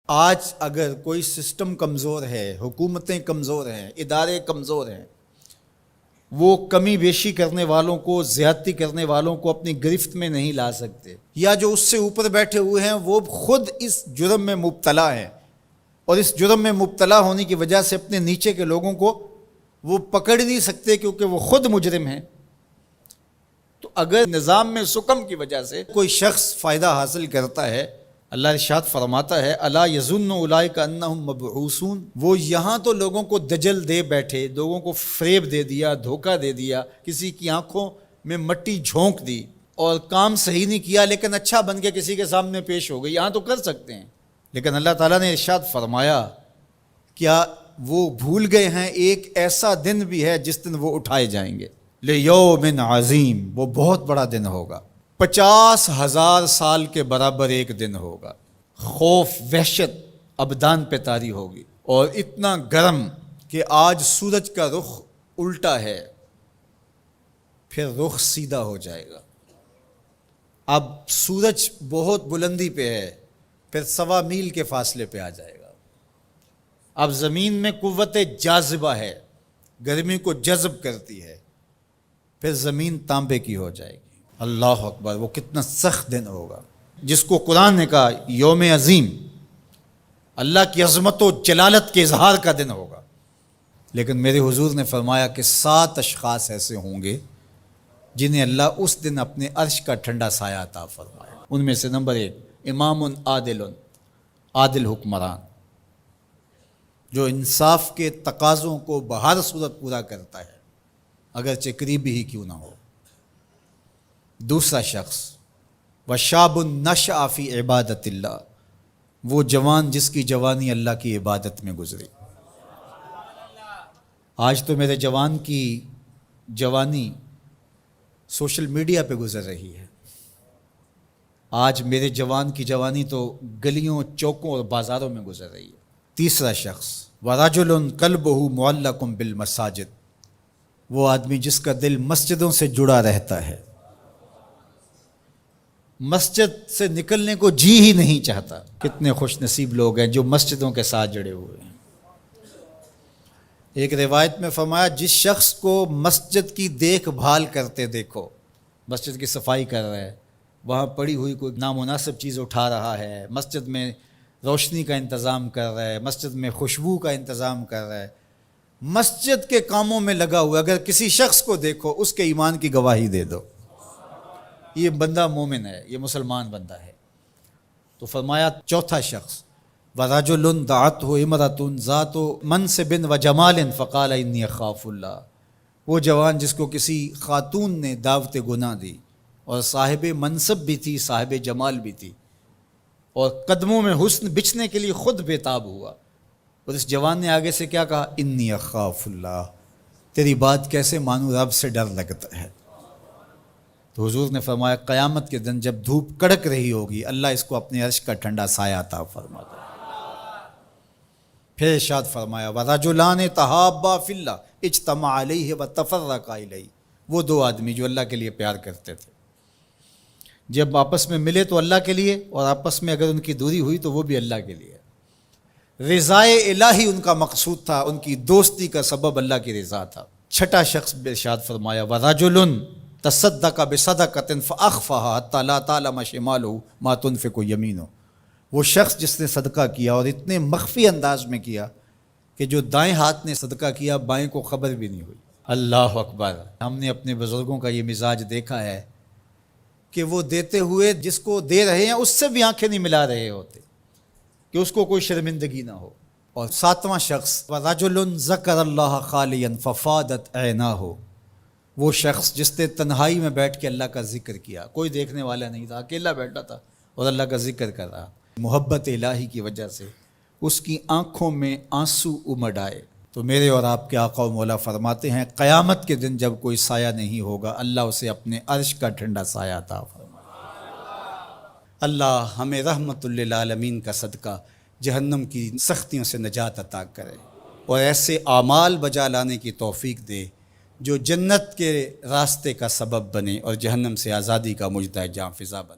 آج اگر کوئی سسٹم کمزور ہے، حکومتیں کمزور ہیں، ادارے کمزور ہیں، وہ کمی بیشی کرنے والوں کو، زیادتی کرنے والوں کو اپنی گرفت میں نہیں لا سکتے، یا جو اس سے اوپر بیٹھے ہوئے ہیں وہ خود اس جرم میں مبتلا ہیں، اور اس جرم میں مبتلا ہونے کی وجہ سے اپنے نیچے کے لوگوں کو وہ پکڑ نہیں سکتے کیونکہ وہ خود مجرم ہیں۔ تو اگر نظام میں سکم کی وجہ سے کوئی شخص فائدہ حاصل کرتا ہے، اللہ ارشاد فرماتا ہے الا یظن اولئک انہم مبعوثون، وہ یہاں تو لوگوں کو دجل دے بیٹھے، لوگوں کو فریب دے دیا، دھوکہ دے دیا، کسی کی آنکھوں میں مٹی جھونک دی اور کام صحیح نہیں کیا لیکن اچھا بن کے کسی کے سامنے پیش ہو گئی، یہاں تو کر سکتے ہیں، لیکن اللہ تعالیٰ نے ارشاد فرمایا کیا وہ بھول گئے ہیں ایک ایسا دن بھی ہے جس دن وہ اٹھائے جائیں گے، لیوم عظیم، وہ بہت بڑا دن ہوگا، 50,000 سال کے برابر ایک دن ہوگا، خوف وحشت ابدان پہ طاری ہوگی، اور اتنا گرم کہ آج سورج کا رخ الٹا ہے، پھر رخ سیدھا ہو جائے گا، اب سورج بہت بلندی پہ ہے، پھر 1.25 میل کے فاصلے پہ آ جائے گا، اب زمین میں قوت جاذبہ ہے، گرمی کو جذب کرتی ہے، پھر زمین تانبے کی ہو جائے گی۔ اللہ اکبر، وہ کتنا سخت دن ہوگا جس کو قرآن نے کہا یوم عظیم، اللہ کی عظمت و جلالت کے اظہار کا دن ہوگا، لیکن میرے حضور نے فرمایا کہ 7 اشخاص ایسے ہوں گے جنہیں اللہ اس دن اپنے عرش کا ٹھنڈا سایہ عطا فرمائے۔ ان میں سے نمبر 1 امام عادل، عادل حکمران جو انصاف کے تقاضوں کو بہر صورت پورا کرتا ہے اگرچہ قریبی ہی کیوں نہ ہو۔ دوسرا شخص وشاب نشأ فی عبادت اللہ، وہ جوان جس کی جوانی اللہ کی عبادت میں گزری۔ آج تو میرے جوان کی جوانی سوشل میڈیا پہ گزر رہی ہے، آج میرے جوان کی جوانی تو گلیوں چوکوں اور بازاروں میں گزر رہی ہے۔ تیسرا شخص وَرَجُلٌ قَلْبُهُ مُعَلَّقٌ بِالْمَسَاجِدِ، وہ آدمی جس کا دل مسجدوں سے جڑا رہتا ہے، مسجد سے نکلنے کو جی ہی نہیں چاہتا۔ کتنے خوش نصیب لوگ ہیں جو مسجدوں کے ساتھ جڑے ہوئے ہیں۔ ایک روایت میں فرمایا جس شخص کو مسجد کی دیکھ بھال کرتے دیکھو، مسجد کی صفائی کر رہا ہے، وہاں پڑی ہوئی کوئی نامناسب چیز اٹھا رہا ہے، مسجد میں روشنی کا انتظام کر رہا ہے، مسجد میں خوشبو کا انتظام کر رہا ہے، مسجد کے کاموں میں لگا ہوا، اگر کسی شخص کو دیکھو اس کے ایمان کی گواہی دے دو، یہ بندہ مومن ہے، یہ مسلمان بندہ ہے۔ تو فرمایا چوتھا شخص وَرَجُلٌ دَعَتْهُ امْرَأَةٌ ذَاتُ مَنْصِبٍ وَجَمَالٍ فَقَالَ إِنِّي أَخَافُ اللَّهَ، وہ جوان جس کو کسی خاتون نے دعوت گناہ دی اور صاحب منصب بھی تھی، صاحب جمال بھی تھی، اور قدموں میں حسن بچھنے کے لیے خود بےتاب ہوا، اور اس جوان نے آگے سے کیا کہا انی اخاف اللہ، تیری بات کیسے مانوں، رب سے ڈر لگتا ہے۔ تو حضور نے فرمایا قیامت کے دن جب دھوپ کڑک رہی ہوگی اللہ اس کو اپنے عرش کا ٹھنڈا سایہ عطا فرماتا ہے۔ پھر ارشاد فرمایا وَرَجُلَانِ تَحَابَّا فِي اللَّهِ اجْتَمَعَا عَلَيْهِ وَتَفَرَّقَا إِلَيْهِ، وہ 2 آدمی جو اللہ کے لیے پیار کرتے تھے، جب آپس میں ملے تو اللہ کے لیے، اور آپس میں اگر ان کی دوری ہوئی تو وہ بھی اللہ کے لیے۔ رضائے الہی ان کا مقصود تھا، ان کی دوستی کا سبب اللہ کی رضا تھا۔ چھٹا شخص ارشاد فرمایا وَرَجُلٌ تَصَدَّقَ بِصَدَقَةٍ فَأَخْفَاهَا حَتَّى لَا تَعْلَمَ شِمَالُهُ مَا تُنْفِقُ يَمِينُهُ، وہ شخص جس نے صدقہ کیا اور اتنے مخفی انداز میں کیا کہ جو دائیں ہاتھ نے صدقہ کیا بائیں کو خبر بھی نہیں ہوئی۔ اللہ اکبر، ہم نے اپنے بزرگوں کا یہ مزاج دیکھا ہے کہ وہ دیتے ہوئے جس کو دے رہے ہیں اس سے بھی آنکھیں نہیں ملا رہے ہوتے کہ اس کو کوئی شرمندگی نہ ہو۔ اور 7واں شخص وَرَجُلٌ ذَكَرَ اللَّهَ خَالِيًا فَفَاضَتْ عَيْنَاهُ، وہ شخص جس نے تنہائی میں بیٹھ کے اللہ کا ذکر کیا، کوئی دیکھنے والا نہیں تھا، اکیلا بیٹھا تھا اور اللہ کا ذکر کر رہا، محبت الہی کی وجہ سے اس کی آنکھوں میں آنسو امڈ آئے۔ تو میرے اور آپ کے آقا و مولا فرماتے ہیں قیامت کے دن جب کوئی سایہ نہیں ہوگا اللہ اسے اپنے عرش کا ٹھنڈا سایہ عطا فرمائے۔ اللہ ہمیں رحمت للعالمین کا صدقہ جہنم کی سختیوں سے نجات عطا کرے اور ایسے اعمال بجا لانے کی توفیق دے جو جنت کے راستے کا سبب بنے اور جہنم سے آزادی کا مجدہ جاں فضا بنے۔